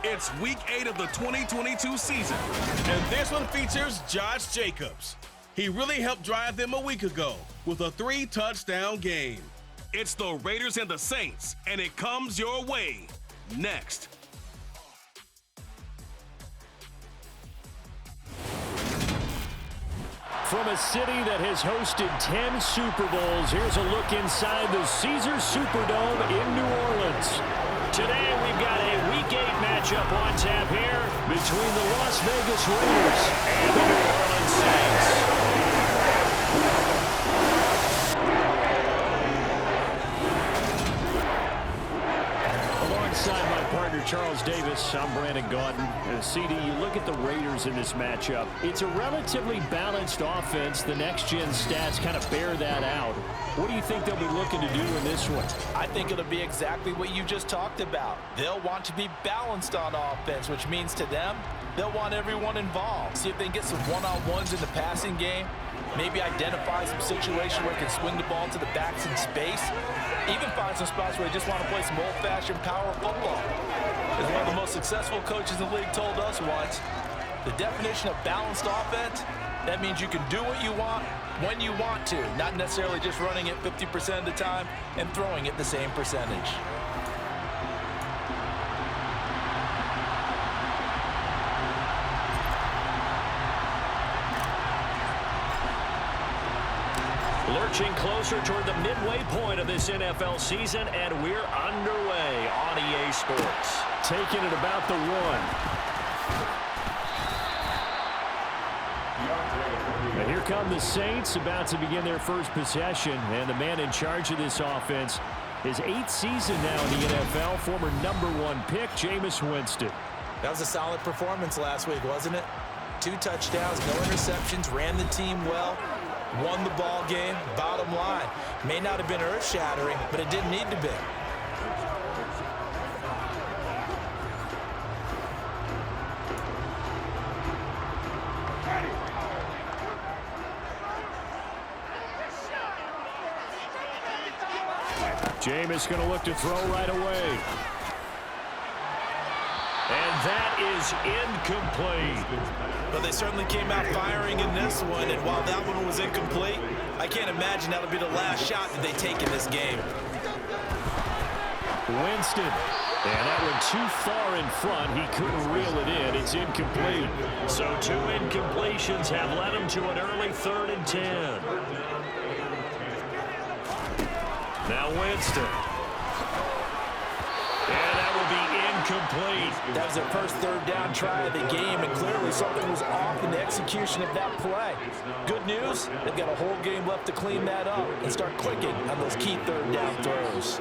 It's Week 8 of the 2022 season, and this one features Josh Jacobs. He really helped drive them a week ago with a 3-touchdown game. It's the Raiders and the Saints, and it comes your way next. From a city that has hosted 10 Super Bowls, here's a look inside the Caesars Superdome in New Orleans. Today we've got a Week 8 matchup on tap here between the Las Vegas Raiders and the New Orleans Saints. Alongside my partner Charles Davis, I'm Brandon Gaudin. CD, you look at the Raiders in this matchup. It's a relatively balanced offense. The next-gen stats kind of bear that out. What do you think they'll be looking to do in this one? I think it'll be exactly what you just talked about. They'll want to be balanced on offense, which means to them, they'll want everyone involved. See if they can get some one-on-ones in the passing game. Maybe identify some situation where they can swing the ball to the backs in space. Even find some spots where they just want to play some old-fashioned power football. As one of the most successful coaches in the league told us once, the definition of balanced offense, that means you can do what you want when you want to, not necessarily just running it 50% of the time and throwing it the same percentage. Lurching closer toward the midway point of this NFL season, and we're underway on EA Sports. Taking it about the 1. And here come the Saints, about to begin their first possession, and the man in charge of this offense, his 8th season now in the NFL, former #1 pick, Jameis Winston. That was a solid performance last week, wasn't it? 2 touchdowns, no interceptions, ran the team well. Won the ball game. Bottom line, may not have been earth-shattering, but it didn't need to be. Jameis going to look to throw right away. And that is incomplete. But they certainly came out firing in this one, and while that one was incomplete, I can't imagine that'll be the last shot that they take in this game. Winston. And that one too far in front. He couldn't reel it in. It's incomplete. So 2 incompletions have led him to an early 3rd and 10. Now Winston. And that will be incomplete. That was their first 3rd down try of the game, and clearly something was off in the execution of that play. Good news, they've got a whole game left to clean that up and start clicking on those key 3rd down throws.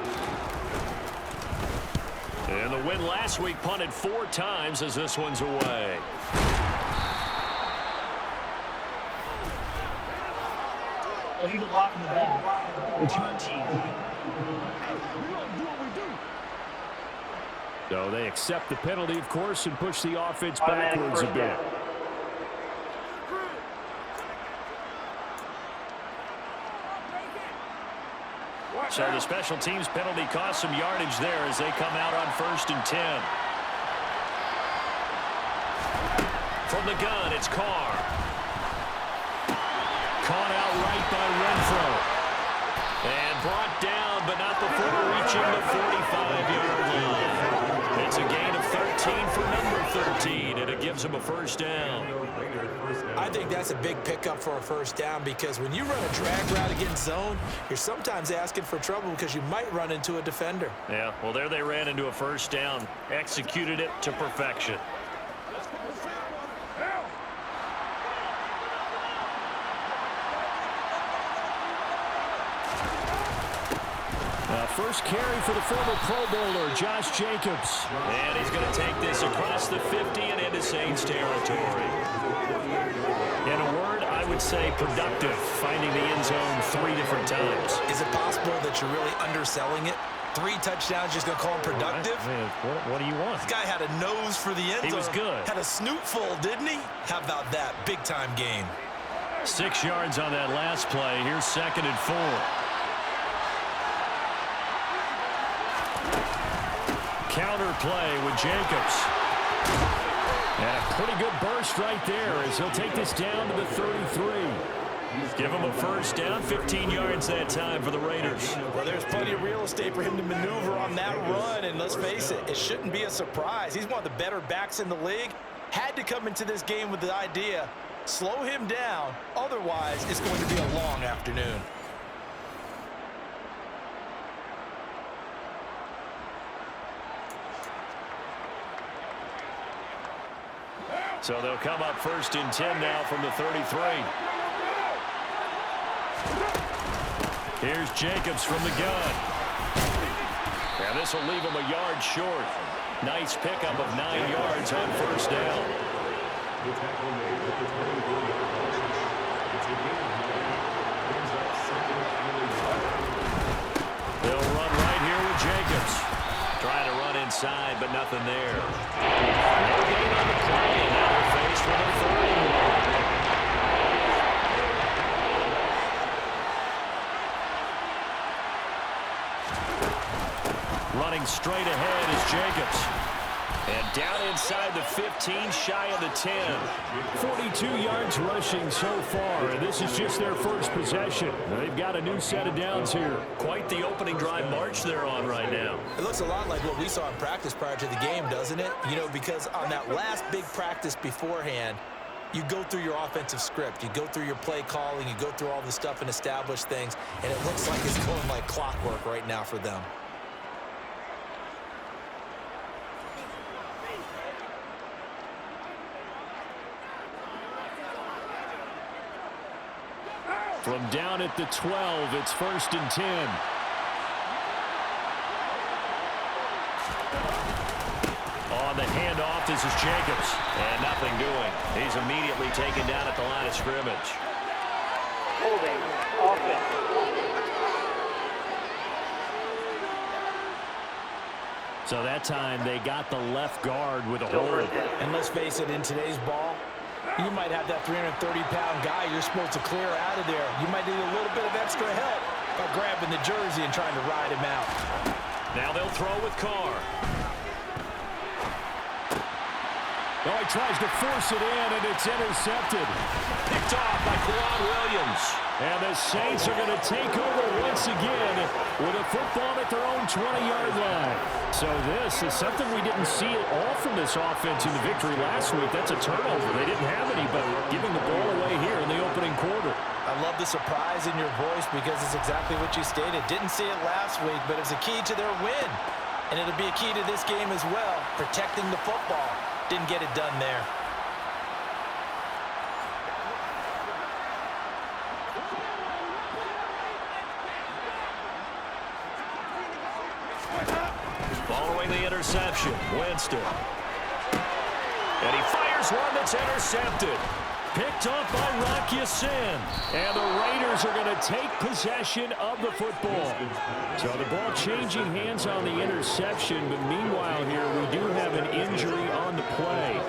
And the win last week punted 4 times as this one's away. Leave it locked in the ball. Return team. So they accept the penalty, of course, and push the offense backwards a bit. So the special teams penalty cost some yardage there as they come out on 1st and 10. From the gun, it's Carr. Caught out right by Renfro. And brought down, but not before reaching the 45-yard line. It's a gain of 13 for number 13, and it gives him a first down. I think that's a big pickup for a first down because when you run a drag route against zone, you're sometimes asking for trouble because you might run into a defender. Yeah, well, there they ran into a first down. Executed it to perfection. First carry for the former Pro Bowler, Josh Jacobs. And he's going to take this across the 50 and into Saints territory. In a word, I would say productive, finding the end zone 3 different times. Is it possible that you're really underselling it? 3 touchdowns, just going to call him productive? What do you want? This guy had a nose for the end zone. He was good. Had a snoot full, didn't he? How about that? Big-time game. 6 yards on that last play. Here's 2nd and 4. Counter play with Jacobs. And a pretty good burst right there as he'll take this down to the 33. Give him a first down, 15 yards that time for the Raiders. Well, there's plenty of real estate for him to maneuver on that run, and let's face it, it shouldn't be a surprise. He's one of the better backs in the league. Had to come into this game with the idea, slow him down, otherwise it's going to be a long afternoon. So they'll come up first and 10 now from the 33. Here's Jacobs from the gun. And this will leave him a yard short. Nice pickup of 9 yards on first down. They'll run right here with Jacobs. Trying to run inside, but nothing there. No gain on the play, and now they're faced with a 3rd. Running straight ahead is Jacobs. And down inside the 15, shy of the 10. 42 yards rushing so far, and this is just their first possession. They've got a new set of downs here. Quite the opening drive march they're on right now. It looks a lot like what we saw in practice prior to the game, doesn't it? You know, because on that last big practice beforehand, you go through your offensive script. You go through your play calling. You go through all the stuff and establish things, and it looks like it's going like clockwork right now for them. From down at the 12, it's 1st and 10. On the handoff, this is Jacobs. And nothing doing. He's immediately taken down at the line of scrimmage. Holding offense. So that time they got the left guard with a hold. And let's face it, in today's ball, you might have that 330-pound guy you're supposed to clear out of there. You might need a little bit of extra help by grabbing the jersey and trying to ride him out. Now they'll throw with Carr. Oh, he tries to force it in, and it's intercepted. Picked off by Quad Williams. And the Saints are going to take over once again with a football at their own 20-yard line. So this is something we didn't see at all from this offense in the victory last week. That's a turnover. They didn't have any, but giving the ball away here in the opening quarter. I love the surprise in your voice because it's exactly what you stated. Didn't see it last week, but it's a key to their win. And it'll be a key to this game as well, protecting the football. Didn't get it done there. Following the interception, Winston. And he fires one that's intercepted. Picked off by Rock Ya-Sin. And the Raiders are going to take possession of the football. So the ball changing hands on the interception, but meanwhile here we do have an injury on the play.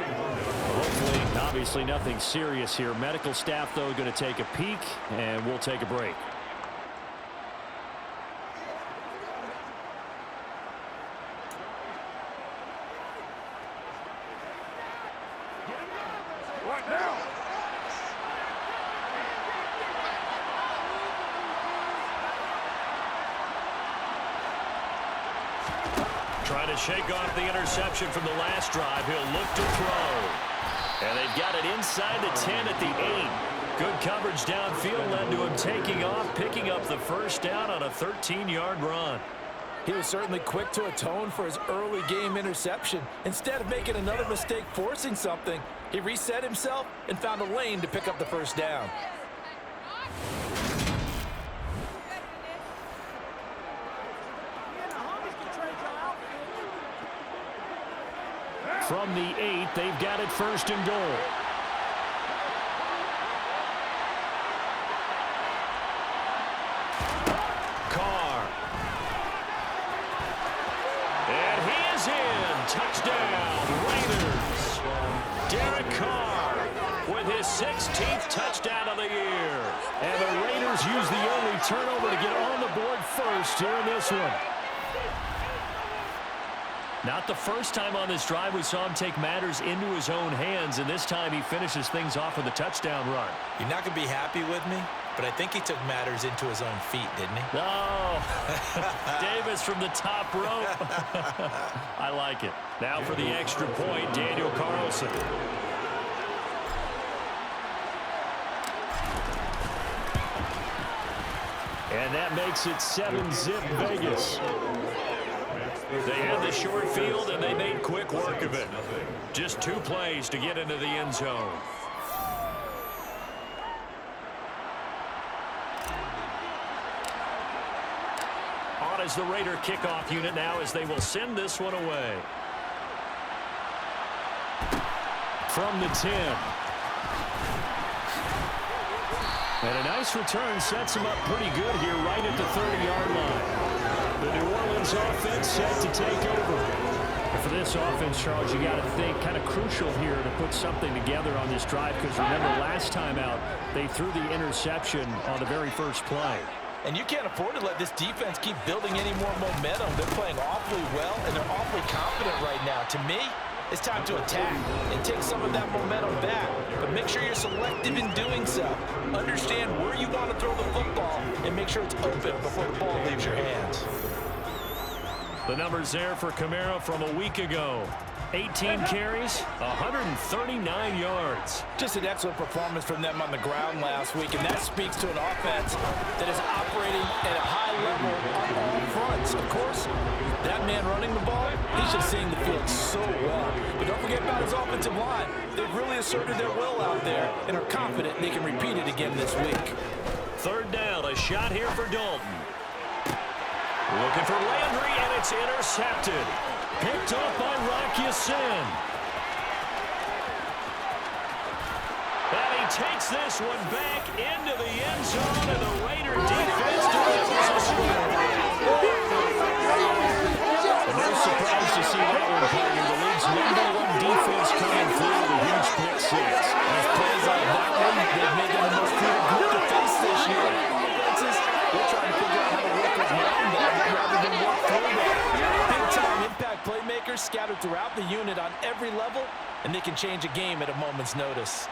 Hopefully, obviously nothing serious here. Medical staff, though, going to take a peek, and we'll take a break. What now? Trying to shake off the interception from the last drive. He'll look to throw. And they've got it inside the 10 at the 8. Good coverage downfield led to him taking off, picking up the first down on a 13-yard run. He was certainly quick to atone for his early game interception. Instead of making another mistake forcing something, he reset himself and found a lane to pick up the first down. From the 8, they've got it 1st and goal. Carr. And he is in. Touchdown, Raiders. Derek Carr with his 16th touchdown of the year. And the Raiders use the early turnover to get on the board first here in this one. Not the first time on this drive we saw him take matters into his own hands, and this time he finishes things off with a touchdown run. You're not going to be happy with me, but I think he took matters into his own feet, didn't he? No. Davis from the top rope. I like it. Now for the extra point, Daniel Carlson. And that makes it 7-zip Vegas. They had the short field, and they made quick work of it. Just 2 plays to get into the end zone. On as the Raider kickoff unit now as they will send this one away. From the 10. And a nice return sets him up pretty good here right at the 30-yard line. The New Orleans offense set to take over. And for this offense, Charles, you got to think kind of crucial here to put something together on this drive, because remember last time out they threw the interception on the very first play. And you can't afford to let this defense keep building any more momentum. They're playing awfully well, and they're awfully confident right now. To me, it's time to attack and take some of that momentum back. But make sure you're selective in doing so. Understand where you want to throw the football and make sure it's open before the ball leaves your hands. The numbers there for Kamara from a week ago. 18 carries, 139 yards. Just an excellent performance from them on the ground last week, and that speaks to an offense that is operating at a high level on all fronts. Of course, that man running the ball, he's just seeing the field so well. But don't forget about his offensive line. They've really asserted their will out there and are confident they can repeat it again this week. Third down, a shot here for Dalton. Looking for Landry, and it's intercepted. Picked off by Rocky Sin. And he takes this one back into the end zone, and the Raider defense delivers a score. No surprise to see that one playing. The league's #1 defense coming through with a huge pick six. These plays like that one, they've made them the most brutal group to face this year. Defenses, they're trying to figure out how to work around that rather than walk through that. Big-time impact playmakers scattered throughout the unit on every level, and they can change a game at a moment's notice.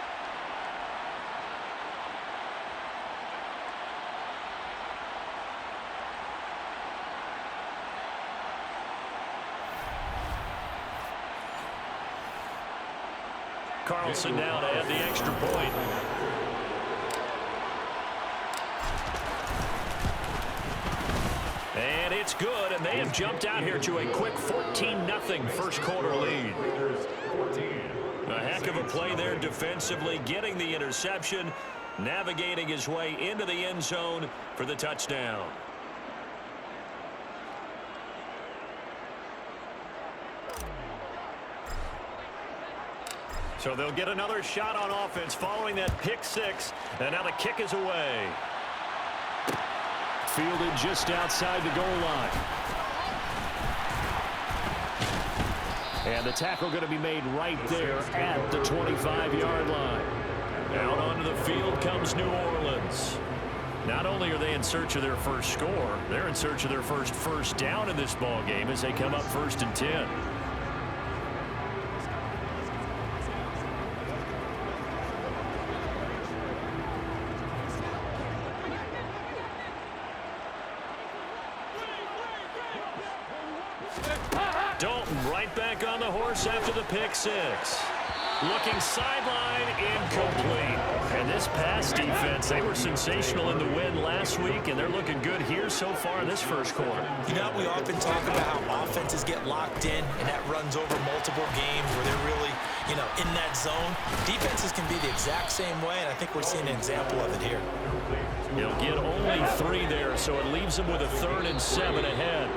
Carlson now to add the extra point. And it's good, and they have jumped out here to a quick 14-0 first quarter lead. A heck of a play there defensively, getting the interception, navigating his way into the end zone for the touchdown. So they'll get another shot on offense following that pick six, and now the kick is away. Fielded just outside the goal line. And the tackle going to be made right there at the 25-yard line. Out onto the field comes New Orleans. Not only are they in search of their first score, they're in search of their first down in this ball game as they come up 1st and 10. Dalton right back on the horse after the pick six. Looking sideline, incomplete. And this pass defense, they were sensational in the win last week, and they're looking good here so far in this first quarter. You know, we often talk about how offenses get locked in, and that runs over multiple games where they're really, in that zone. Defenses can be the exact same way, and I think we're seeing an example of it here. He'll get only 3 there, so it leaves him with a 3rd and 7 ahead.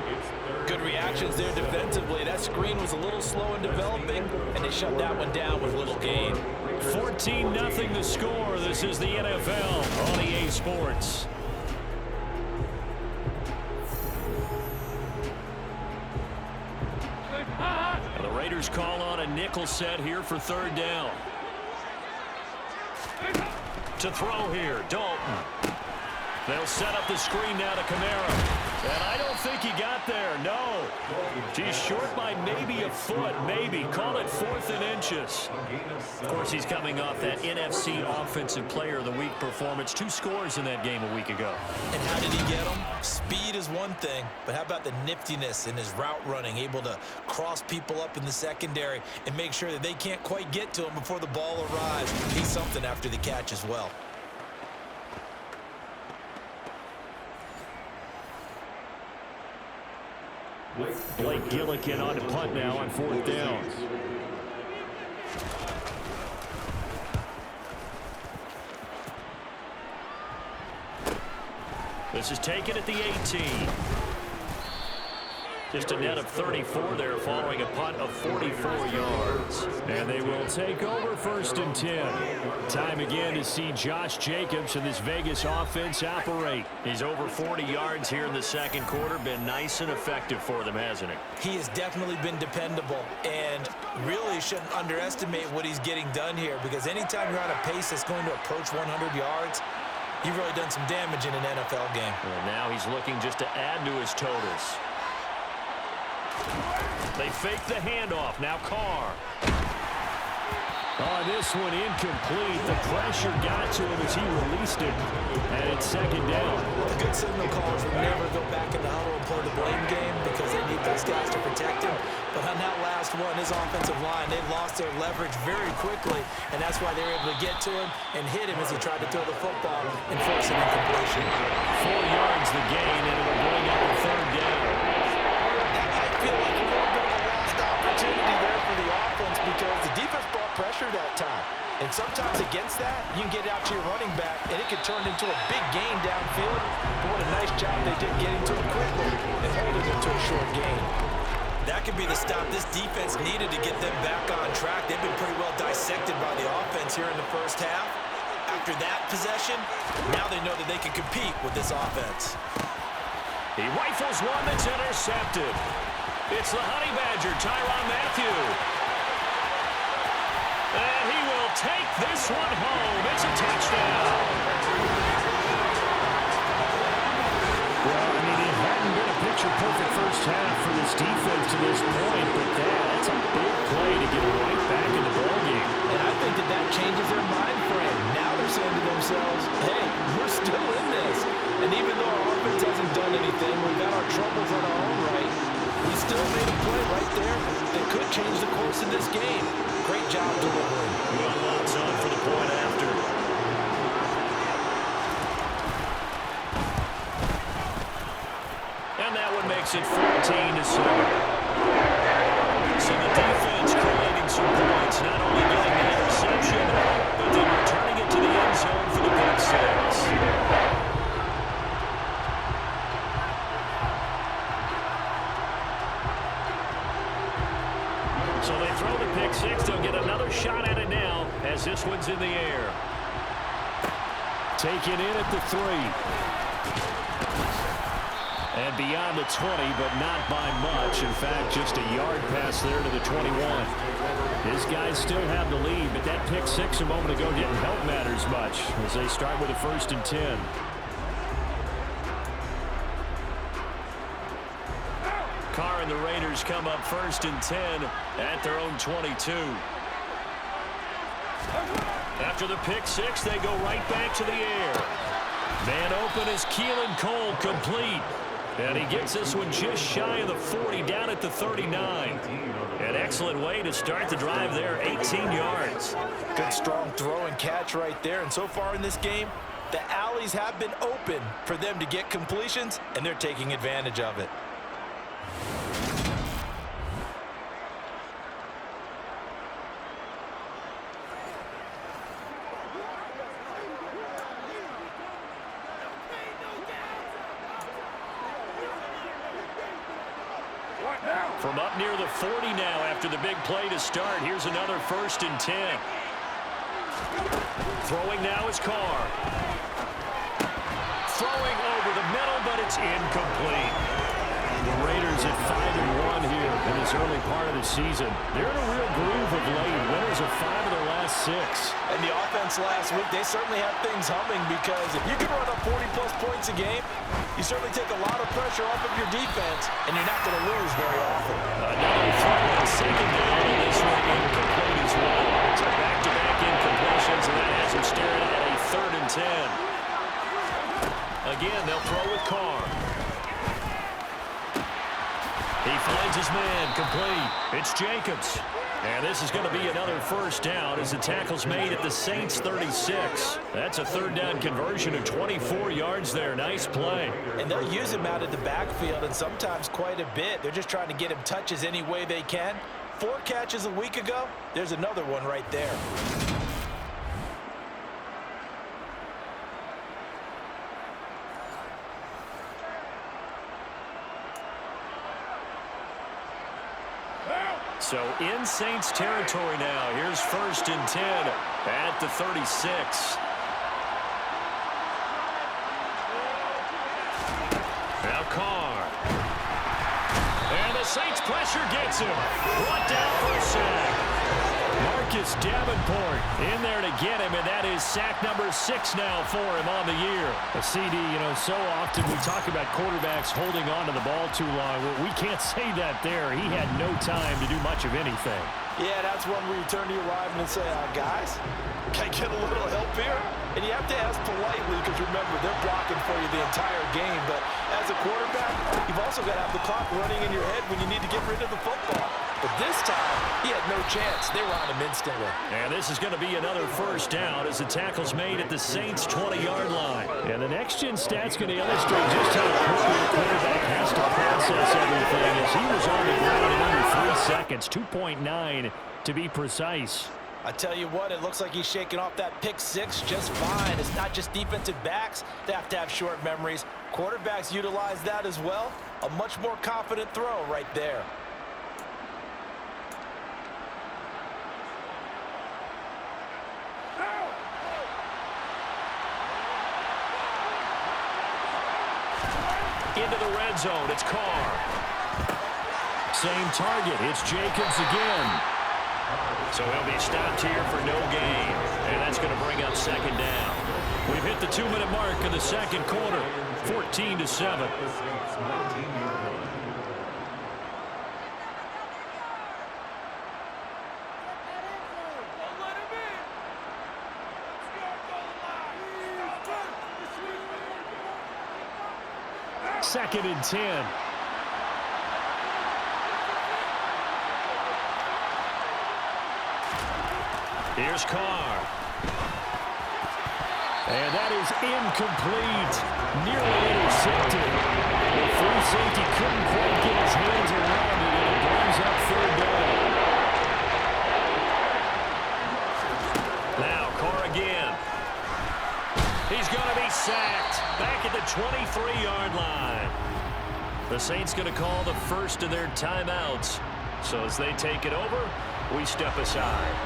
Good reactions there defensively. That screen was a little slow in developing, and they shut that one down with little gain. 14-0 the score. This is the NFL on EA Sports. The Raiders call on a nickel set here for 3rd down. To throw here, Dalton. They'll set up the screen now to Kamara. And I don't think he got there, no. He's short by maybe a foot, maybe. Call it 4th and inches. Of course, he's coming off that NFC Offensive Player of the Week performance. 2 scores in that game a week ago. And how did he get them? Speed is one thing, but how about the niftiness in his route running, able to cross people up in the secondary and make sure that they can't quite get to him before the ball arrives. He's something after the catch as well. Blake Gillikin on to punt now on 4th down. This is taken at the 18. Just a net of 34 there following a punt of 44 yards. And they will take over 1st and 10. Time again to see Josh Jacobs and this Vegas offense operate. He's over 40 yards here in the second quarter. Been nice and effective for them, hasn't he? He has definitely been dependable, and really shouldn't underestimate what he's getting done here, because anytime you're on a pace that's going to approach 100 yards, you've really done some damage in an NFL game. And now he's looking just to add to his totals. They fake the handoff. Now Carr. Oh, this one incomplete. The pressure got to him as he released it. And it's 2nd down. The good signal callers will never go back in the huddle and play the blame game because they need those guys to protect him. But on that last one, his offensive line, they lost their leverage very quickly, and that's why they were able to get to him and hit him as he tried to throw the football and force an incompletion. 4 yards the gain, and it will bring up a 3rd down. Feel like a little bit of a lost opportunity there for the offense because the defense brought pressure that time. And sometimes against that, you can get out to your running back, and it could turn into a big gain downfield. But what a nice job they did getting to it quickly and holding it to a short gain. That could be the stop this defense needed to get them back on track. They've been pretty well dissected by the offense here in the first half. After that possession, now they know that they can compete with this offense. He rifles one that's intercepted. It's the Honey Badger, Tyrann Mathieu. And he will take this one home. It's a touchdown. Well, I mean, it hadn't been a picture-perfect first half for this defense to this point, but that's a big play to get right back in the ballgame. And I think that changes their mind frame. Now they're saying to themselves, hey, we're still in this. And even though our offense hasn't done anything, we've got our troubles on our own right, we still made a play right there that could change the course of this game. Great job delivering. Well, lots on for the point after. And that one makes it 14-7. So the defense creating some points, not only getting the interception, but then returning it to the end zone for the pick six. So they throw the pick six. They'll get another shot at it now as this one's in the air. Taken in at the 3. And beyond the 20, but not by much. In fact, just a yard pass there to the 21. His guys still have the lead, but that pick six a moment ago didn't help matters much as they start with a 1st and 10. Carr and the Raiders come up 1st and 10 at their own 22. After the pick six, they go right back to the air. Man open is Keelan Cole, complete. And he gets this one just shy of the 40, down at the 39. An excellent way to start the drive there, 18 yards. Good strong throw and catch right there. And so far in this game, the alleys have been open for them to get completions, and they're taking advantage of it. From up near the 40 now after the big play to start. Here's another 1st and 10. Throwing now is Carr. Throwing over the middle, but it's incomplete. The Raiders at 5-1 here in this early part of the season. They're in a real groove of late. Winners of 5 of their last 6. And the offense last week, they certainly have things humming, because if you can run up 40-plus points a game, you certainly take a lot of pressure off of your defense, and you're not going to lose very often. Another throw on second down, and this one incomplete as well. So back-to-back incompletions, and that has him staring at a 3rd and 10. Again, they'll throw with Carr. He finds his man, complete. It's Jacobs. And this is going to be another first down as the tackle's made at the Saints' 36. That's a 3rd down conversion of 24 yards there. Nice play. And they'll use him out of the backfield, and sometimes quite a bit. They're just trying to get him touches any way they can. 4 catches a week ago. There's another one right there. So in Saints territory now. Here's 1st and 10 at the 36. Now Carr. And the Saints pressure gets him. Brought down for a sack. Marcus Davenport in there to get him, and that is sack number 6 now for him on the year. A CD, you know, so often we talk about quarterbacks holding on to the ball too long. Well, we can't say that there. He had no time to do much of anything. Yeah, that's one where you turn to your lineman and say, guys, can I get a little help here? And you have to ask politely, because remember, they're blocking for you the entire game. But as a quarterback, you've also got to have the clock running in your head when you need to get rid of the football. But this time, he had no chance. They were on him instantly. And this is going to be another first down as the tackle's made at the Saints' 20-yard line. And the next-gen stat's going to illustrate just how quickly the quarterback has to process everything, as he was on the ground in under 3 seconds, 2.9 to be precise. I tell you what, it looks like he's shaking off that pick 6 just fine. It's not just defensive backs that have to have short memories. Quarterbacks utilize that as well. A much more confident throw right there. Into the red zone, it's Carr. Same target, it's Jacobs again. So he'll be stopped here for no gain. And that's going to bring up 2nd down. We've hit the 2-minute mark in the 2nd quarter. 14-7. Second and 10. Here's Carr. And that is incomplete. Nearly intercepted. The free safety couldn't quite get his hands around it, and it brings up 3rd down. Now Carr again. He's going to be sacked. Back at the 23-yard line. The Saints going to call the first of their timeouts. So as they take it over, we step aside.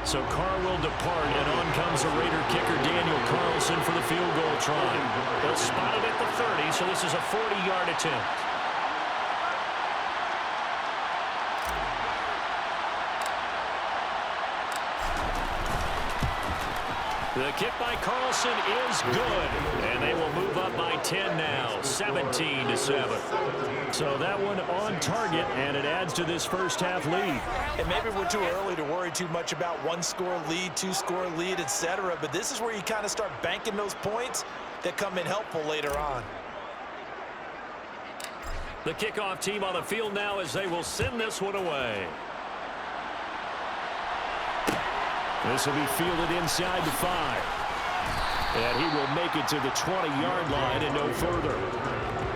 So Carr will depart, and on comes the Raider kicker, Daniel Carlson, for the field goal try. They'll spot it at the 30, so this is a 40-yard attempt. The kick by Carlson is good, and they will move up by 10 now, 17-7. So that one on target, and it adds to this first half lead. And maybe we're too early to worry too much about 1-score lead, 2-score lead, etc. But this is where you kind of start banking those points that come in helpful later on. The kickoff team on the field now as they will send this one away. This will be fielded inside the 5. And he will make it to the 20-yard line and no further.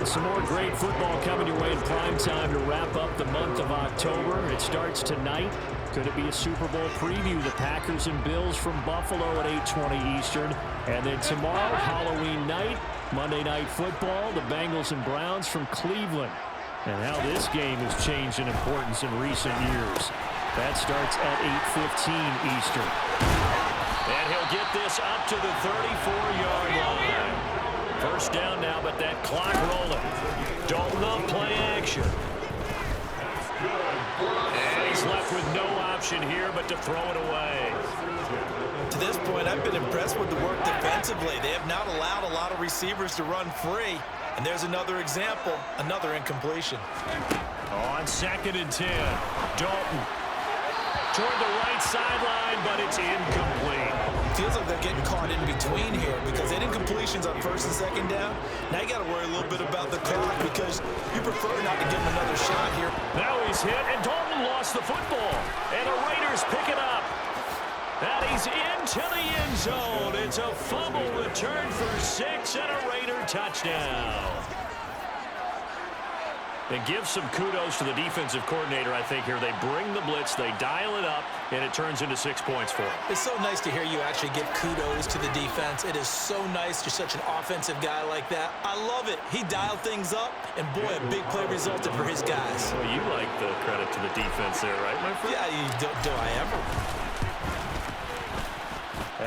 Some more great football coming your way in prime time to wrap up the month of October. It starts tonight. Could it be a Super Bowl preview? The Packers and Bills from Buffalo at 8:20 Eastern. And then tomorrow, Halloween night, Monday Night Football, the Bengals and Browns from Cleveland. And how this game has changed in importance in recent years. That starts at 8:15 Eastern. And he'll get this up to the 34-yard line. First down now, but that clock rolling. Dalton on play action. And he's left with no option here but to throw it away. To this point, I've been impressed with the work defensively. They have not allowed a lot of receivers to run free. And there's another example, another incompletion. On 2nd and 10, Dalton toward the right sideline, but it's incomplete. Feels like they're getting caught in between here because they did incompletions on 1st and 2nd down. Now you got to worry a little bit about the clock because you prefer not to give him another shot here. Now he's hit, and Dalton lost the football. And the Raiders pick it up. And he's into the end zone. It's a fumble return for 6 and a Raider touchdown. And give some kudos to the defensive coordinator, I think, here. They bring the blitz, they dial it up, and it turns into 6 points for them. It's so nice to hear you actually give kudos to the defense. It is so nice you're such an offensive guy like that. I love it. He dialed things up, and boy, a big play resulted for his guys. Well, you like the credit to the defense there, right, my friend? Yeah, do I ever?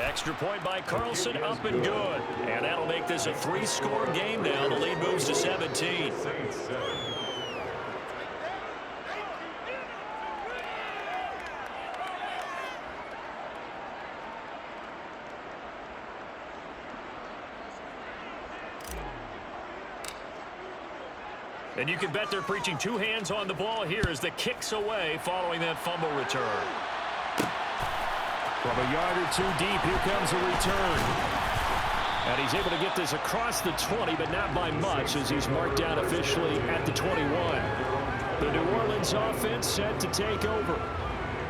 Extra point by Carlson, up and good. And that'll make this a 3-score game now. The lead moves to 17. And you can bet they're preaching 2 hands on the ball here as the kick's away following that fumble return. From a yard or 2 deep, here comes a return. And he's able to get this across the 20, but not by much as he's marked down officially at the 21. The New Orleans offense set to take over.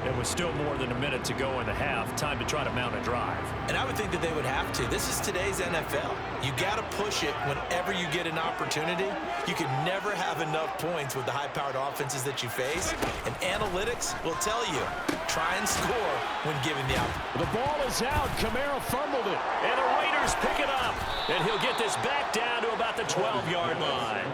It was still more than a minute to go in the half. Time to try to mount a drive. And I would think that they would have to. This is today's NFL. You got to push it whenever you get an opportunity. You can never have enough points with the high-powered offenses that you face. And analytics will tell you, try and score when given the opportunity. The ball is out. Kamara fumbled it. And the Raiders pick it up. And he'll get this back down to about the 12-yard line.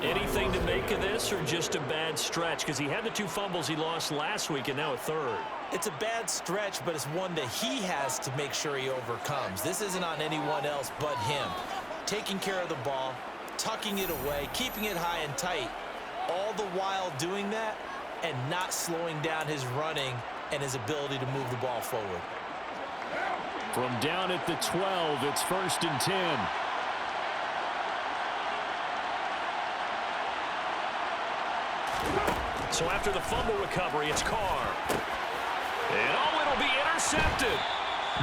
Anything to make of this or just a bad stretch? Because he had the 2 fumbles he lost last week and now a 3rd. It's a bad stretch, but it's one that he has to make sure he overcomes. This isn't on anyone else but him. Taking care of the ball, tucking it away, keeping it high and tight, all the while doing that and not slowing down his running and his ability to move the ball forward. From down at the 12, it's 1st and 10. So after the fumble recovery, it's Carr. And it'll be intercepted.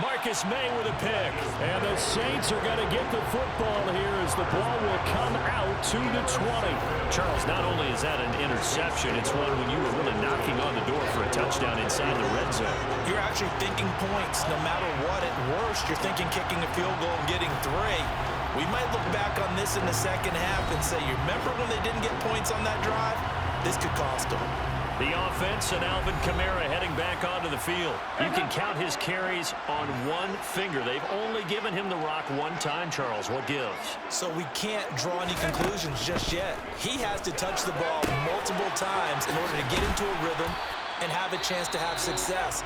Marcus May with a pick. And the Saints are going to get the football here as the ball will come out to the 20. Charles, not only is that an interception, it's one when you were really knocking on the door for a touchdown inside the red zone. You're actually thinking points no matter what. At worst, you're thinking kicking a field goal and getting 3. We might look back on this in the second half and say, you remember when they didn't get points on that drive? This could cost them. The offense and Alvin Kamara heading back onto the field. You can count his carries on 1 finger. They've only given him the rock 1 time, Charles. What gives? So we can't draw any conclusions just yet. He has to touch the ball multiple times in order to get into a rhythm and have a chance to have success.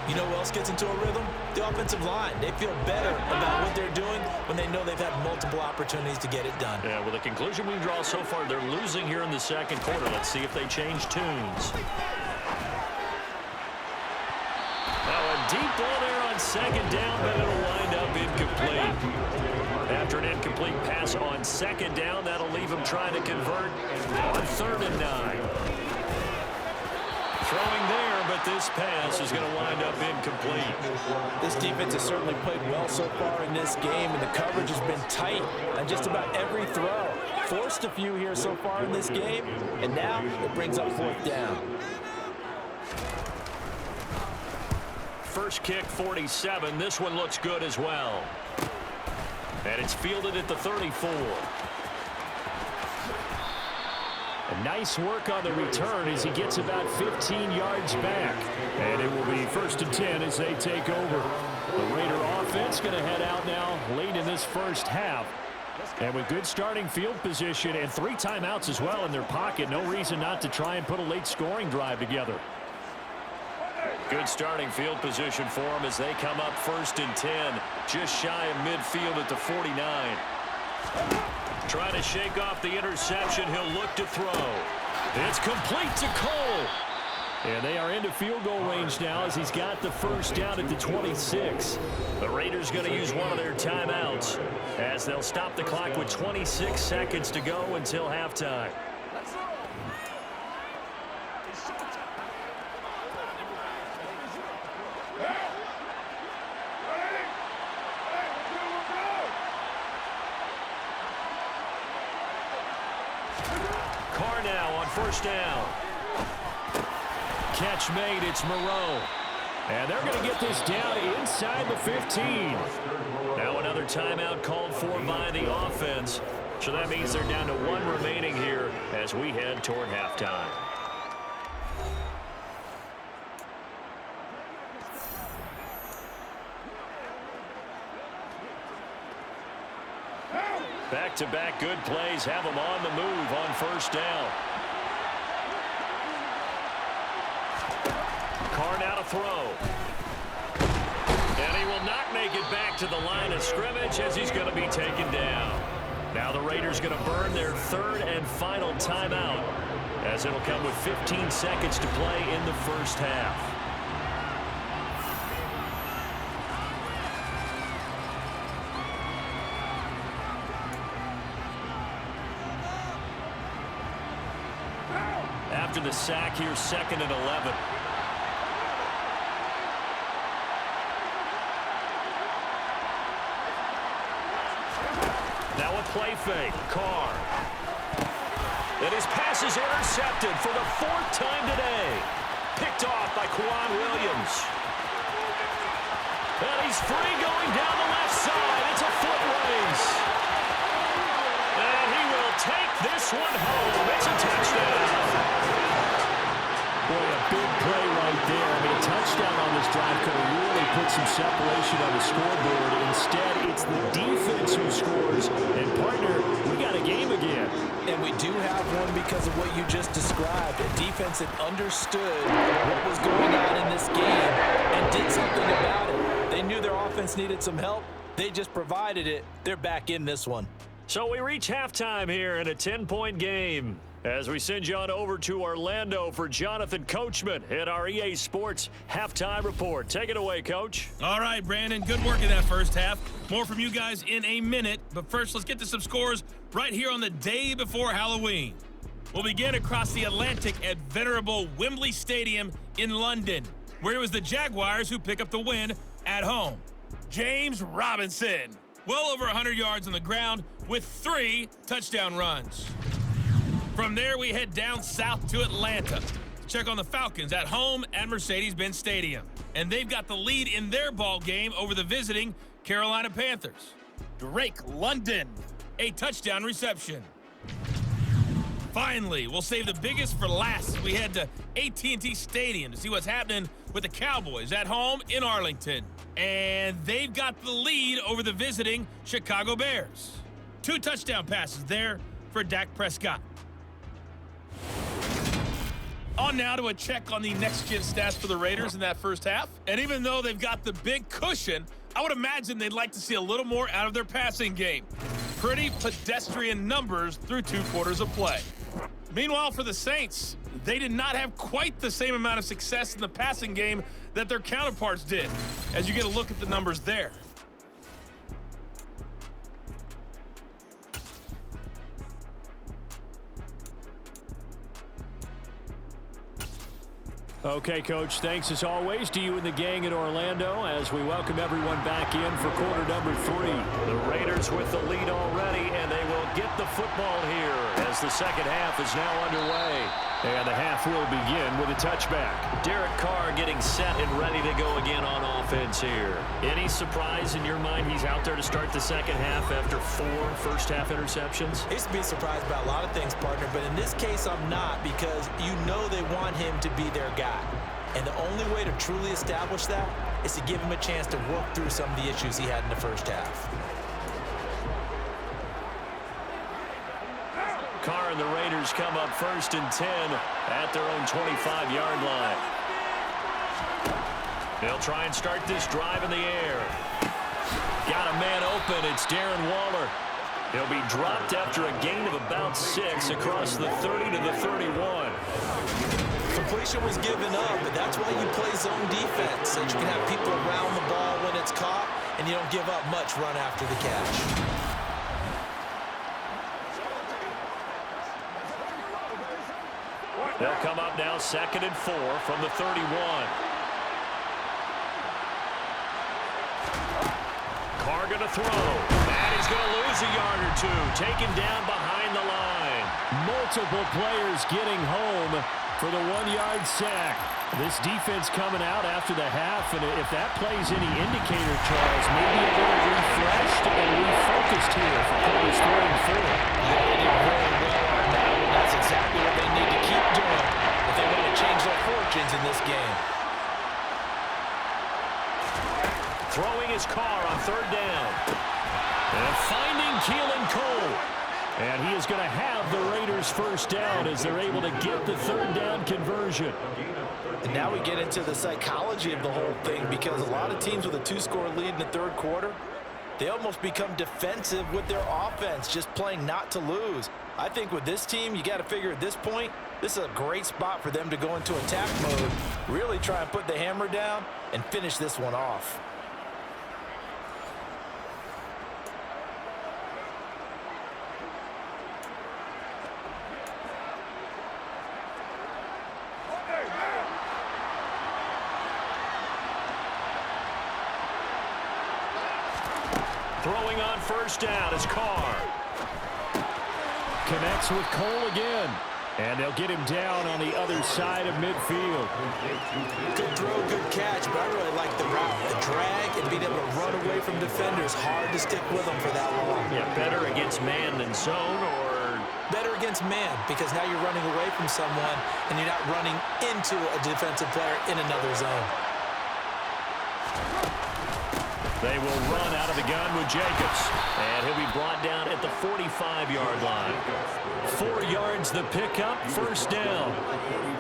You know who else gets into a rhythm? The offensive line. They feel better about what they're doing when they know they've had multiple opportunities to get it done. Yeah, well, the conclusion we draw so far, they're losing here in the 2nd quarter. Let's see if they change tunes. Now a deep ball there on 2nd down, but it'll wind up incomplete. After an incomplete pass on 2nd down, that'll leave him trying to convert on 3rd and 9. Throwing there, but this pass is going to wind up incomplete. This defense has certainly played well so far in this game, and the coverage has been tight on just about every throw. Forced a few here so far in this game, and now it brings up 4th down. First kick, 47. This one looks good as well. And it's fielded at the 34. Nice work on the return as he gets about 15 yards back. And it will be 1st and 10 as they take over. The Raider offense going to head out now late in this first half. And with good starting field position and 3 timeouts as well in their pocket, no reason not to try and put a late scoring drive together. Good starting field position for them as they come up 1st and 10, just shy of midfield at the 49. Trying to shake off the interception. He'll look to throw. It's complete to Cole. And they are into field goal range now as he's got the first down at the 26. The Raiders going to use one of their timeouts as they'll stop the clock with 26 seconds to go until halftime. Carr now on 1st down. Catch made, it's Moreau. And they're going to get this down inside the 15. Now another timeout called for by the offense. So that means they're down to 1 remaining here as we head toward halftime. Back-to-back good plays have them on the move on 1st down. Carr now to throw. And he will not make it back to the line of scrimmage as he's going to be taken down. Now the Raiders going to burn their 3rd and final timeout as it'll come with 15 seconds to play in the 1st half. After the sack, here's 2nd and 11. Now a play fake. Carr. And his pass is intercepted for the 4th time today. Picked off by Quan Williams. And he's free going down the left side. It's a foot race. And he will take this one home. It's a touchdown. Boy, a big play right there. I mean, a touchdown on this drive could have really put some separation on the scoreboard. Instead, it's the defense who scores. And, partner, we got a game again. And we do have one because of what you just described. A defense that understood what was going on in this game and did something about it. They knew their offense needed some help. They just provided it. They're back in this one. So we reach halftime here in a 10-point game as we send you on over to Orlando for Jonathan Coachman at our EA Sports Halftime Report. Take it away, Coach. All right, Brandon, good work in that first half. More from you guys in a minute, but first let's get to some scores right here on the day before Halloween. We'll begin across the Atlantic at venerable Wembley Stadium in London, where it was the Jaguars who pick up the win at home. James Robinson, well over 100 yards on the ground with 3 touchdown runs. From there, we head down south to Atlanta to check on the Falcons at home at Mercedes-Benz Stadium. And they've got the lead in their ball game over the visiting Carolina Panthers. Drake London, a touchdown reception. Finally, we'll save the biggest for last as we head to AT&T Stadium to see what's happening with the Cowboys at home in Arlington. And they've got the lead over the visiting Chicago Bears. 2 touchdown passes there for Dak Prescott. On now to a check on the next-gen stats for the Raiders in that first half. And even though they've got the big cushion, I would imagine they'd like to see a little more out of their passing game. Pretty pedestrian numbers through 2 quarters of play. Meanwhile, for the Saints, they did not have quite the same amount of success in the passing game that their counterparts did, as you get a look at the numbers there. Okay, Coach, thanks as always to you and the gang in Orlando as we welcome everyone back in for quarter number 3. The Raiders with the lead already, and they will get the football here as the second half is now underway. And the half will begin with a touchback. Derek Carr getting set and ready to go again on offense here. Any surprise in your mind he's out there to start the second half after 4 first-half interceptions? I used to be surprised by a lot of things, partner, but in this case I'm not, because you know they want him to be their guy. And the only way to truly establish that is to give him a chance to work through some of the issues he had in the first half. Carr and the Raiders come up 1st and 10 at their own 25-yard line. They'll try and start this drive in the air. Got a man open. It's Darren Waller. He'll be dropped after a gain of about 6 across the 30 to the 31. Completion was given up, but that's why you play zone defense, so you can have people around the ball when it's caught, and you don't give up much run after the catch. They'll come up now 2nd and 4 from the 31. Carr going to throw. And he's going to lose a yard or 2. Taken down behind the line. Multiple players getting home for the 1-yard sack. This defense coming out after the half, and if that plays any indicator, Charles, maybe a little refreshed and refocused here for quarters 3 and 4. They did very well on that one. That's exactly what they need to keep doing if they want to change their fortunes in this game. Throwing his Carr on 3rd down. And finding Keelan Cole. And he is going to have the Raiders first down as they're able to get the 3rd down conversion. And now we get into the psychology of the whole thing, because a lot of teams with a 2-score lead in the 3rd quarter, they almost become defensive with their offense, just playing not to lose. I think with this team, you got to figure at this point, this is a great spot for them to go into attack mode, really try and put the hammer down and finish this one off. Throwing on 1st down is Carr. Connects with Cole again. And they'll get him down on the other side of midfield. Good throw, good catch, but I really like the route. The drag and being able to run away from defenders. Hard to stick with them for that long. Yeah, better against man than zone, or? Better against man, because now you're running away from someone and you're not running into a defensive player in another zone. They will run out of the gun with Jacobs. And he'll be brought down at the 45-yard line. 4 yards the pickup, 1st down.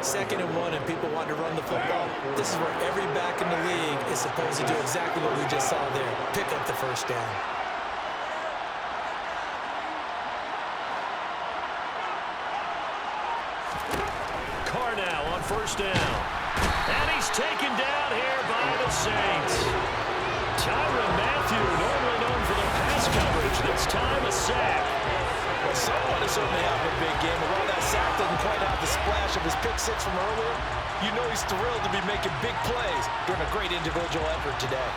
2nd and 1, and people want to run the football. This is where every back in the league is supposed to do exactly what we just saw there. Pick up the 1st down. Carr now on 1st down. And he's taken down here by the Saints. Tyrann Mathieu, normally known for the pass coverage. This time a sack. Well, someone is certainly having a big game. And while that sack doesn't quite have the splash of his pick 6 from earlier, you know he's thrilled to be making big plays during a great individual effort today.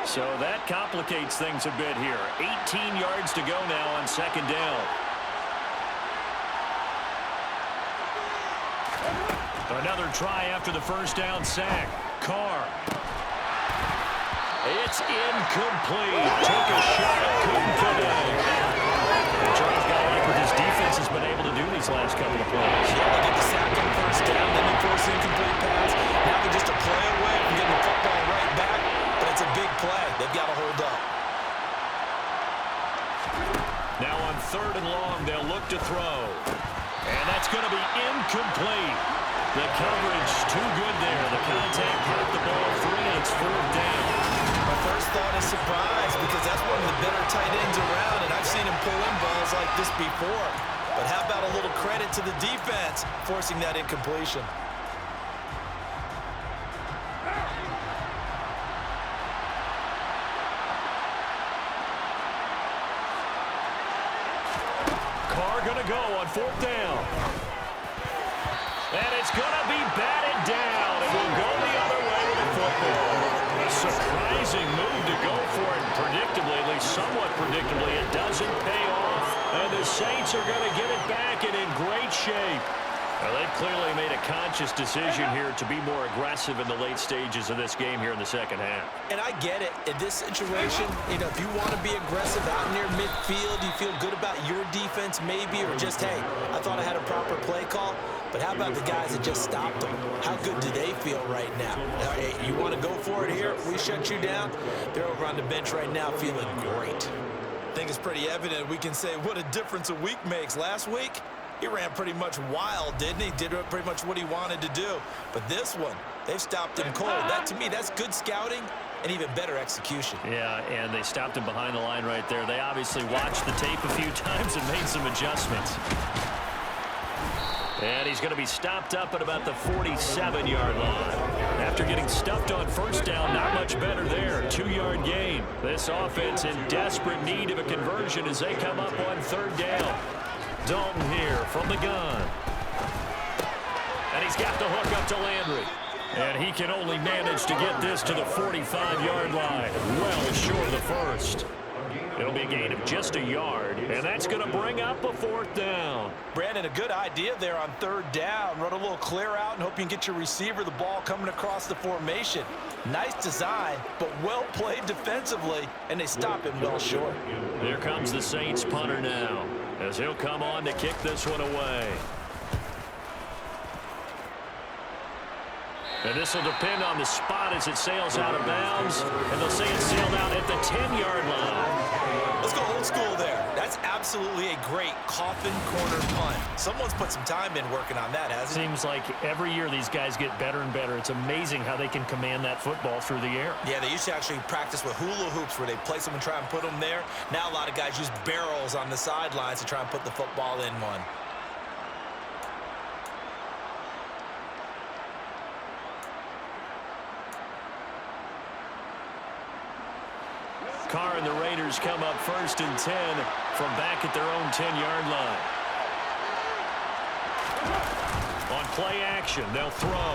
So that complicates things a bit here. 18 yards to go now on 2nd down. Another try after the 1st down sack. Carr. It's incomplete. Took a shot, couldn't connect. And Charles got to like what this defense has been able to do these last couple of plays. Yeah, they get the sack on 1st down, then they force the incomplete pass. Now they're just a play away from getting the football right back, but it's a big play. They've got to hold up. Now on 3rd and long, they'll look to throw. And that's going to be incomplete. The coverage too good there. The contact caught the ball free, and it's 4th down. My first thought is surprise, because that's one of the better tight ends around, and I've seen him pull in balls like this before. But how about a little credit to the defense forcing that incompletion? Carr going to go on 4th down. And it's going to be batted down. It will go the other way with the football. A surprising move to go for it predictably, at least somewhat predictably. It doesn't pay off, and the Saints are going to get it back and in great shape. Well, they've clearly made a conscious decision here to be more aggressive in the late stages of this game here in the 2nd half. And I get it. In this situation, you know, if you want to be aggressive out near midfield, you feel good about your defense maybe, or just, hey, I thought I had a proper play call. But how about the guys that just stopped them? How good do they feel right now? Hey, you want to go for it here? We shut you down? They're over on the bench right now feeling great. I think it's pretty evident we can say what a difference a week makes. Last week, he ran pretty much wild, didn't he? Did pretty much what he wanted to do. But this one, they've stopped him cold. That, to me, that's good scouting and even better execution. Yeah, and they stopped him behind the line right there. They obviously watched the tape a few times and made some adjustments. And he's going to be stopped up at about the 47-yard line. After getting stuffed on first down, not much better there. 2-yard gain. This offense in desperate need of a conversion as they come up on third down. Dalton here from the gun. And he's got the hook up to Landry. And he can only manage to get this to the 45-yard line. Well short of the first. It'll be a gain of just a yard, and that's going to bring up a fourth down. Brandon, a good idea there on third down. Run a little clear out and hope you can get your receiver the ball coming across the formation. Nice design, but well played defensively, and they stop him well short. Here comes the Saints punter now, as he'll come on to kick this one away. And this will depend on the spot as it sails out of bounds. And they'll say it's sailed out at the 10-yard line. Let's go old school there. That's absolutely a great coffin corner punt. Someone's put some time in working on that, hasn't it? Seems like every year these guys get better and better. It's amazing how they can command that football through the air. Yeah, they used to actually practice with hula hoops where they place them and try and put them there. Now a lot of guys use barrels on the sidelines to try and put the football in one. Carr and the Raiders come up 1st and 10 from back at their own 10-yard line. On play action, they'll throw.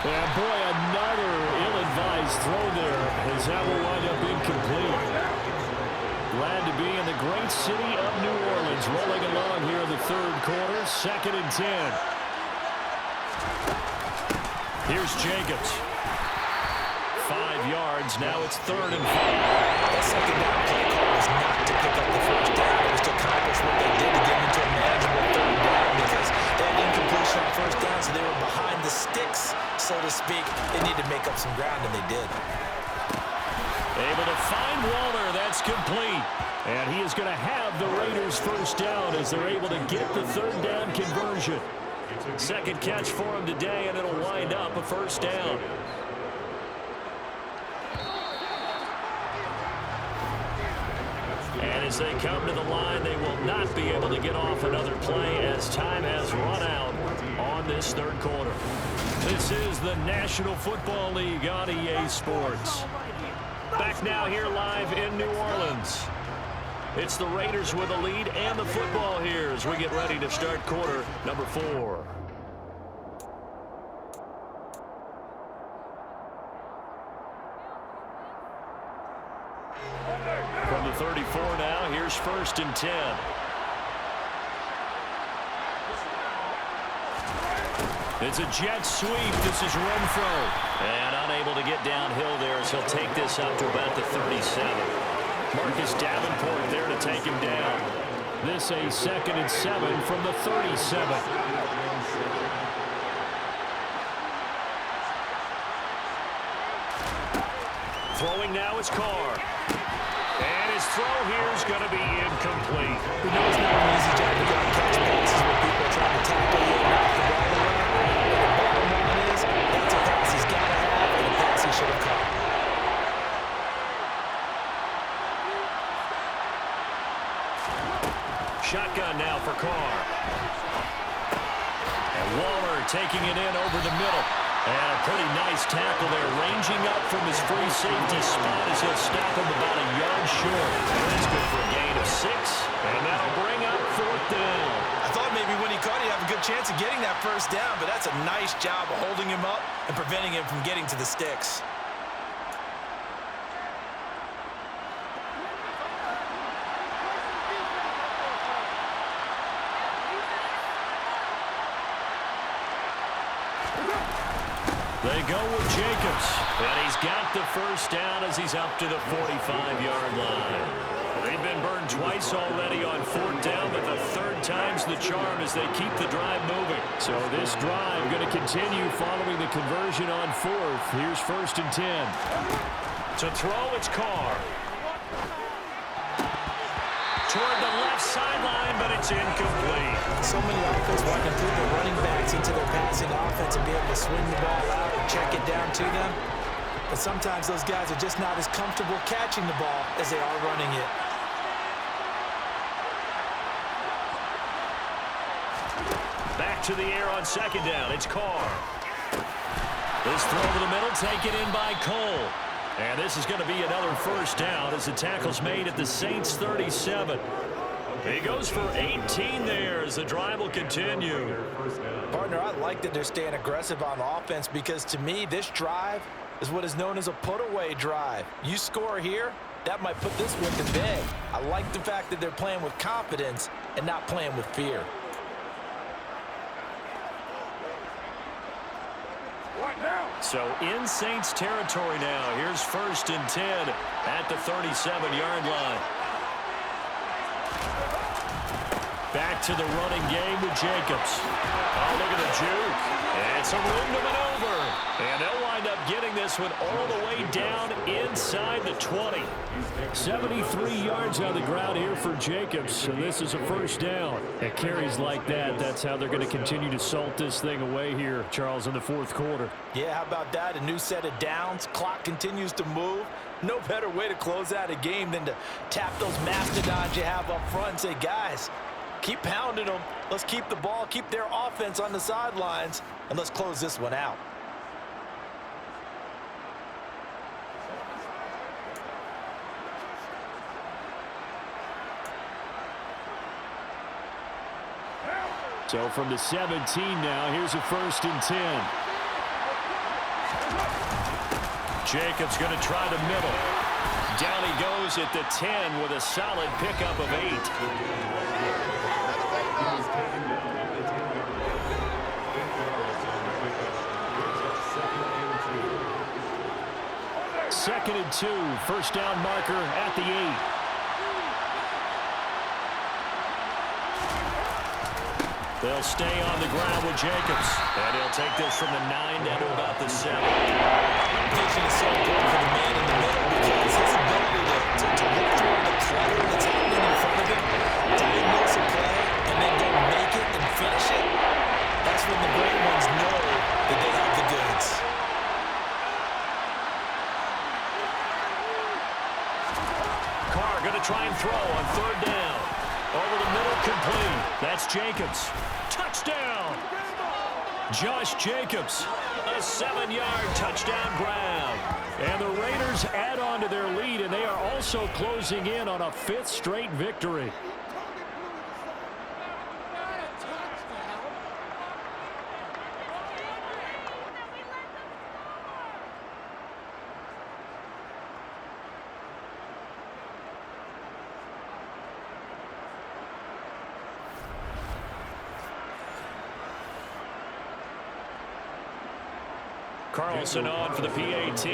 And boy, another ill-advised throw there, as that will wind up incomplete. Glad to be in the great city of New Orleans, rolling along here in the third quarter, 2nd and 10. Here's Jacobs. 5 yards. Now it's 3rd and 5. That second down play call was not to pick up the first down. It was to accomplish what they did to get into a manageable third down because they had incompletion on first down, so they were behind the sticks, so to speak. They needed to make up some ground, and they did. Able to find Waller. That's complete. And he is going to have the Raiders first down as they're able to get the third down conversion. Second catch for him today, and it'll wind up a first down. And as they come to the line, they will not be able to get off another play as time has run out on this third quarter. This is the National Football League on EA Sports. Back now here live in New Orleans. It's the Raiders with a lead and the football here as we get ready to start quarter number 4. From the 34 now, here's 1st and 10. It's a jet sweep. This is Renfro. And unable to get downhill there as he'll take this up to about the 37. Marcus Davenport there to take him down. This a 2nd and 7 from the 37. Throwing now is Carr. And his throw here is going to be incomplete. We know it's not an easy job to go and catch passes when people are trying to tackle you and knock the ball around. But the bottom line is, that's a pass he's got to have and a pass he should have caught. Shotgun now for Carr. And Waller taking it in over the middle. And a pretty nice tackle there, ranging up from his free safety spot as he'll stop him about a yard short. And that's good for a gain of 6. And that'll bring up 4th down. I thought maybe when he caught it, he'd have a good chance of getting that first down, but that's a nice job of holding him up and preventing him from getting to the sticks. They go with Jacobs, and he's got the first down as he's up to the 45-yard line. They've been burned twice already on 4th down, but the 3rd time's the charm as they keep the drive moving. So this drive going to continue following the conversion on 4th. Here's 1st and 10. To throw, it's Carr. It's incomplete. So many offenses want to include their running backs into their passing offense and be able to swing the ball out and check it down to them. But sometimes those guys are just not as comfortable catching the ball as they are running it. Back to the air on second down. It's Carr. This throw over the middle taken in by Cole. And this is going to be another first down as the tackle's made at the Saints 37. He goes for 18 there as the drive will continue. Partner, I like that they're staying aggressive on offense because to me, this drive is what is known as a put-away drive. You score here, that might put this one to bed. I like the fact that they're playing with confidence and not playing with fear. So in Saints territory now. Here's 1st and 10 at the 37-yard line. Back to the running game with Jacobs. Oh, look at the juke. And some room to maneuver. And they'll wind up getting this one all the way down inside the 20. 73 yards on the ground here for Jacobs. So this is a first down. At carries like that, that's how they're going to continue to salt this thing away here, Charles, in the fourth quarter. Yeah, how about that? A new set of downs. Clock continues to move. No better way to close out a game than to tap those mastodons you have up front and say, guys, keep pounding them. Let's keep the ball, keep their offense on the sidelines, and let's close this one out. So from the 17 now, here's a 1st and 10. Jacobs going to try the middle. Down he goes at the 10 with a solid pickup of 8. Second and 2, first down marker at the 8. They'll stay on the ground with Jacobs. And he'll take this from the 9 down to about the 7. Vision is so important for the man in the middle because his ability to look through the clutter that's happening in front of him, diagnose a play, and then go make it and finish it. That's when the great ones know that they have the goods. Carr going to try and throw on 3rd down. Over the middle, complete. That's Jacobs. Touchdown! Josh Jacobs, a 7-yard touchdown grab. And the Raiders add on to their lead, and they are also closing in on a 5th straight victory. Carlson on for the PAT.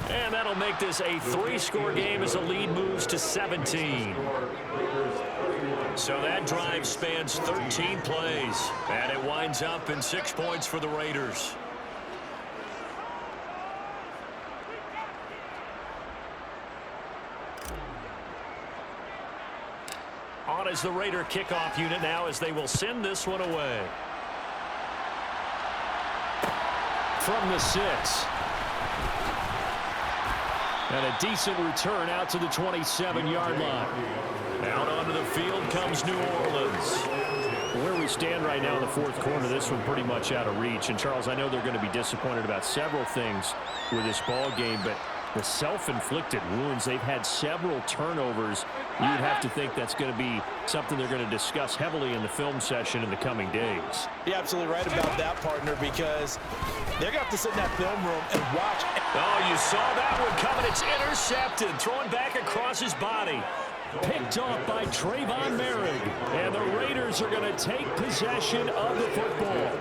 And that'll make this a 3-score game as the lead moves to 17. So that drive spans 13 plays. And it winds up in 6 points for the Raiders. On as the Raider kickoff unit now as they will send this one away. From the 6. And a decent return out to the 27-yard line. Out onto the field comes New Orleans. Where we stand right now in the fourth quarter, this one pretty much out of reach. And, Charles, I know they're going to be disappointed about several things with this ball game, but the self-inflicted wounds, they've had several turnovers. You'd have to think that's going to be something they're going to discuss heavily in the film session in the coming days. You're absolutely right about that, partner, because they're going to have to sit in that film room and watch. Oh, you saw that one coming. It's intercepted, thrown back across his body. Picked off by Trayvon Merrick. And the Raiders are going to take possession of the football.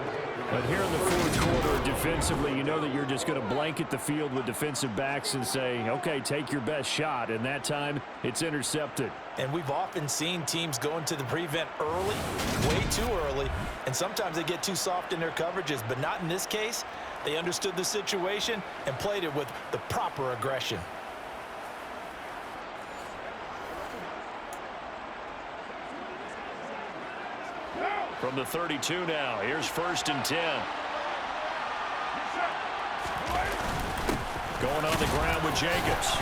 But here in the fourth quarter, defensively, you know that you're just going to blanket the field with defensive backs and say, okay, take your best shot. And that time, it's intercepted. And we've often seen teams go into the prevent early, way too early, and sometimes they get too soft in their coverages, but not in this case. They understood the situation and played it with the proper aggression. From the 32 now, here's 1st and 10. Going on the ground with Jacobs.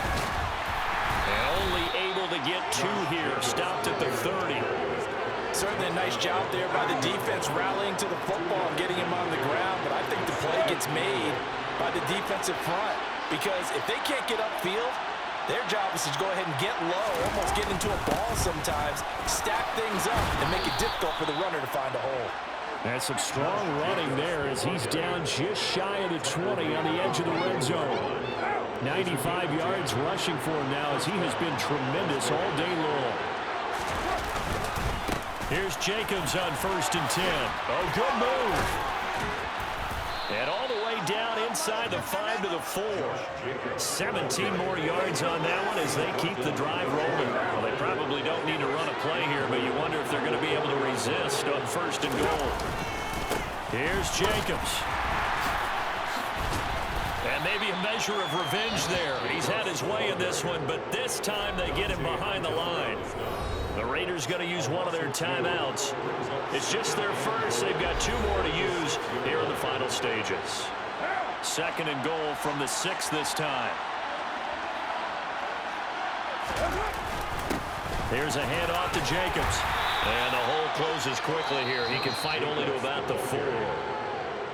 And only able to get 2 here. Stopped at the 30. Certainly a nice job there by the defense rallying to the football and getting him on the ground. But I think the play gets made by the defensive front. Because if they can't get upfield, their job is to go ahead and get low, almost get into a ball sometimes, stack things up, and make it difficult for the runner to find a hole. That's some strong running there as he's down just shy of the 20 on the edge of the red zone. 95 yards rushing for him now as he has been tremendous all day long. Here's Jacobs on 1st and 10. Oh, good move. And all the way down inside the 5 to the 4. 17 more yards on that one as they keep the drive rolling. Well, they probably don't need to run a play here, but you wonder if they're going to be able to resist on 1st and goal. Here's Jacobs. And maybe a measure of revenge there. He's had his way in this one, but this time they get him behind the line. The Raiders going to use one of their timeouts. It's just their first. They've got 2 more to use here in the final stages. 2nd and goal from the 6 this time. Here's a handoff to Jacobs. And the hole closes quickly here. He can fight only to about the 4.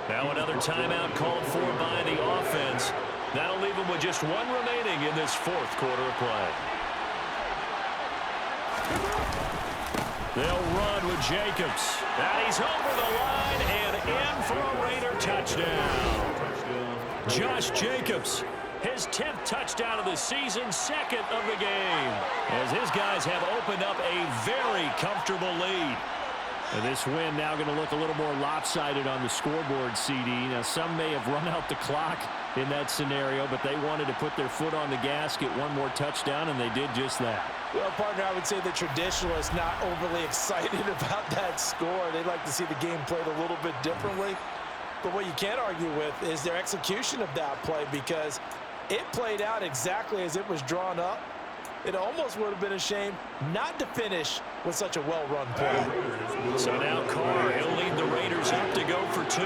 Now another timeout called for by the offense. That'll leave him with just 1 remaining in this 4th quarter of play. They'll run with Jacobs. And he's over the line and in for a Raider touchdown. Josh Jacobs, his 10th touchdown of the season, 2nd of the game, as his guys have opened up a very comfortable lead. And this win now going to look a little more lopsided on the scoreboard, CD. Now, some may have run out the clock in that scenario, but they wanted to put their foot on the gas, get 1 more touchdown, and they did just that. Well, partner, I would say the traditionalists not overly excited about that score. They'd like to see the game played a little bit differently. But what you can't argue with is their execution of that play, because it played out exactly as it was drawn up. It almost would have been a shame not to finish with such a well-run play. So now Carr, he'll lead the Raiders up to go for 2.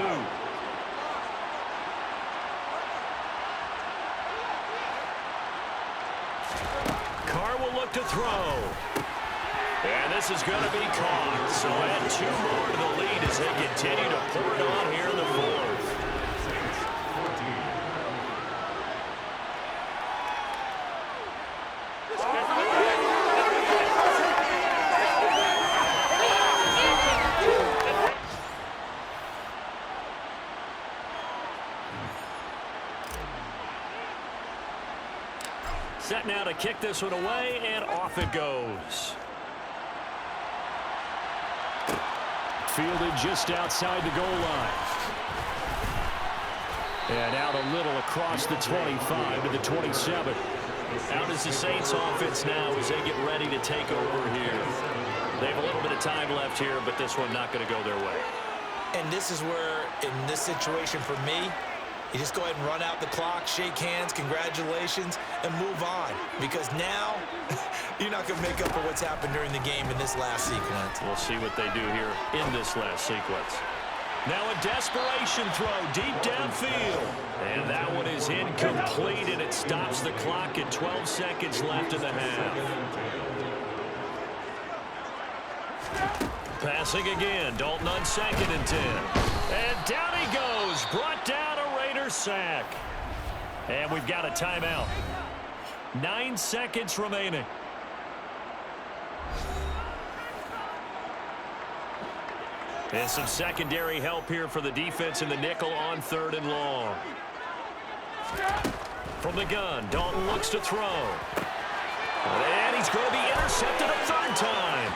Carr will look to throw. And this is going to be caught. So add 2 more to the lead as they continue to pour it on here in the 4th. Set now to kick this one away, and off it goes. Fielded just outside the goal line. And out a little across the 25 to the 27. Out is the Saints offense now as they get ready to take over here. They have a little bit of time left here, but this one not going to go their way. And this is where, in this situation for me, you just go ahead and run out the clock, shake hands, congratulations, and move on. Because now, you're not going to make up for what's happened during the game in this last sequence. We'll see what they do here in this last sequence. Now a desperation throw deep downfield. And that one is incomplete, and it stops the clock at 12 seconds left in the half. Passing again, Dalton on 2nd and 10. And down he goes, brought down a Raider sack. And we've got a timeout. 9 seconds remaining. And some secondary help here for the defense in the nickel on 3rd and long. From the gun, Dalton looks to throw. And he's going to be intercepted a 3rd time.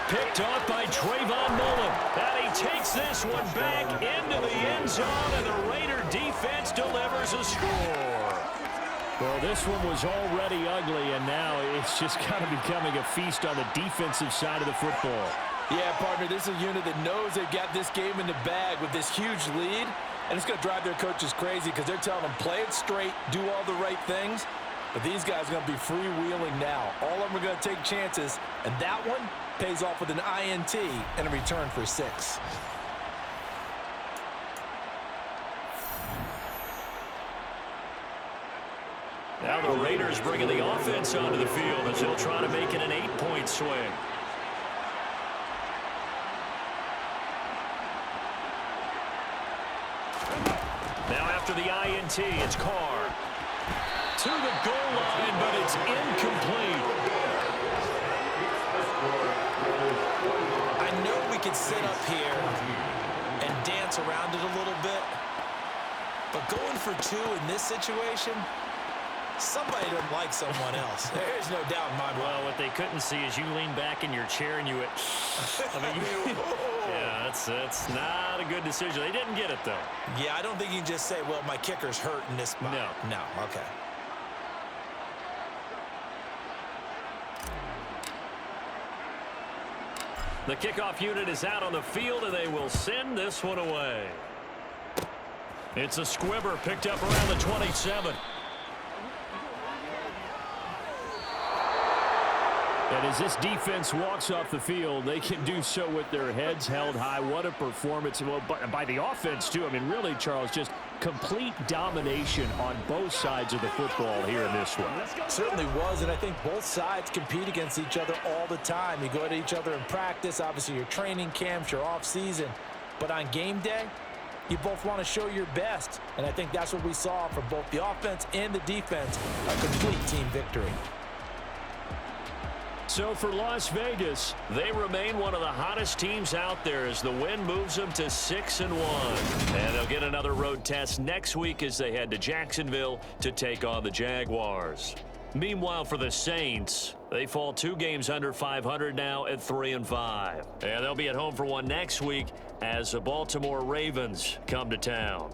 Picked off by Trayvon Mullen. And he takes this one back into the end zone, and the Raider defense delivers a score. Well, this one was already ugly, and now it's just kind of becoming a feast on the defensive side of the football. Yeah, partner, this is a unit that knows they've got this game in the bag with this huge lead. And it's going to drive their coaches crazy because they're telling them, play it straight, do all the right things. But these guys are going to be freewheeling now. All of them are going to take chances, and that one pays off with an INT and a return for 6. Now the Raiders bringing the offense onto the field as they'll try to make it an 8-point swing. Now after the INT, it's Carr. To the goal line, but it's incomplete. I know we could sit up here and dance around it a little bit, but going for 2 in this situation, somebody doesn't like someone else. There's no doubt in my mind. Well, what they couldn't see is you lean back in your chair and you went, I mean, yeah, that's not a good decision. They didn't get it, though. Yeah, I don't think you can just say, well, my kicker's hurt in this spot. No, okay. The kickoff unit is out on the field, and they will send this one away. It's a squibber picked up around the 27. And as this defense walks off the field, they can do so with their heads held high. What a performance. Well, by the offense, too. I mean, really, Charles, just complete domination on both sides of the football here in this one. It certainly was, and I think both sides compete against each other all the time. You go at each other in practice, obviously your training camps, your off-season. But on game day, you both want to show your best. And I think that's what we saw from both the offense and the defense, a complete team victory. So for Las Vegas, they remain one of the hottest teams out there as the win moves them to 6-1. And they'll get another road test next week as they head to Jacksonville to take on the Jaguars. Meanwhile, for the Saints, they fall 2 games under 500 now at 3-5. And they'll be at home for one next week as the Baltimore Ravens come to town.